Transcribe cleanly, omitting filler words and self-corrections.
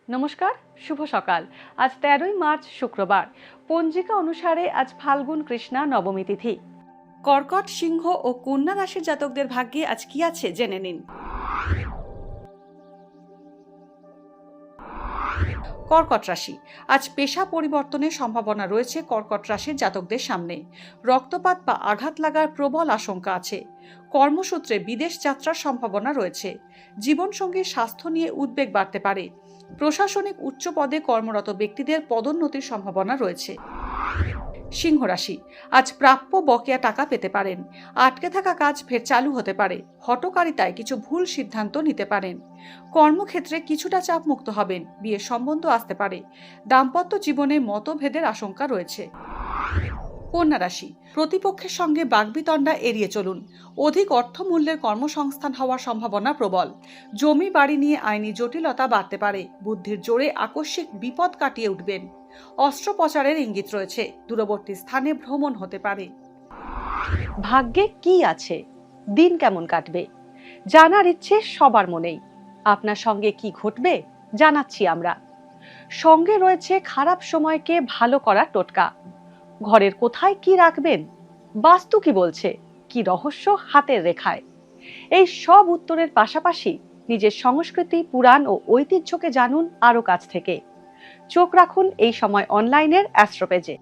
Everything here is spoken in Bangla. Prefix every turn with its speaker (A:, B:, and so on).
A: নমস্কার, শুভ সকাল। আজ 13ই মার্চ শুক্রবার। পঞ্জিকা অনুসারে আজ ফাল্গুন কৃষ্ণা নবমী তিথি। কর্কট, সিংহ ও কন্যা রাশির জাতকদের ভাগ্যে আজ কি আছে জেনে নিন। কর্কট রাশি, আজ পেশা পরিবর্তনের সম্ভাবনা রয়েছে কর্কট রাশির জাতকদের সামনে। রক্তপাত বা আঘাত লাগার প্রবল আশঙ্কা আছে। কর্মসূত্রে বিদেশ যাত্রার সম্ভাবনা রয়েছে। জীবনসঙ্গীর স্বাস্থ্য নিয়ে উদ্বেগ বাড়তে পারে। প্রশাসনিক উচ্চ পদে কর্মরত ব্যক্তিদের পদোন্নতির সম্ভাবনা রয়েছে। সিংহ রাশি, আজ প্রাপ্য বকেয়া টাকা পেতে পারেন। আটকে থাকা কাজ ফের চালু হতে পারে। হঠকারিতায় কিছু ভুল সিদ্ধান্ত নিতে পারেন। কর্মক্ষেত্রে কিছুটা চাপ মুক্ত হবেন। বিয়ের সম্বন্ধ আসতে পারে। দাম্পত্য জীবনে মতভেদের আশঙ্কা রয়েছে। কন্যা রাশি, প্রতিপক্ষের সঙ্গে বাগবিতণ্ডা এড়িয়ে চলুন। অধিক অর্থমূল্যের কর্মসংস্থান হওয়ার সম্ভাবনা প্রবল। জমি বাড়ি নিয়ে আইনি জটিলতা বাড়তে পারে। বুদ্ধির জোরে আকস্মিক বিপদ কাটিয়ে উঠবেন। অস্ত্রোপচারের ইঙ্গিত রয়েছে। দূরবর্তী স্থানে ভ্রমণ হতে পারে। ভাগ্যে কি আছে, দিন কেমন কাটবে, জানার ইচ্ছে সবার মনেই। আপনার সঙ্গে কি ঘটবে জানাচ্ছি আমরা। সঙ্গে রয়েছে খারাপ সময়কে ভালো করার টোটকা। ঘরের কোথায় কি রাখবেন, বাস্তু কি বলছে, কি রহস্য হাতের রেখায়। এই সব উত্তরের পাশাপাশি নিজের সংস্কৃতি, পুরাণ ও ঐতিহ্যকে জানুন আরো কাছ থেকে। চোখ রাখুন এই সময় অনলাইনের অ্যাস্ট্রো পেজে।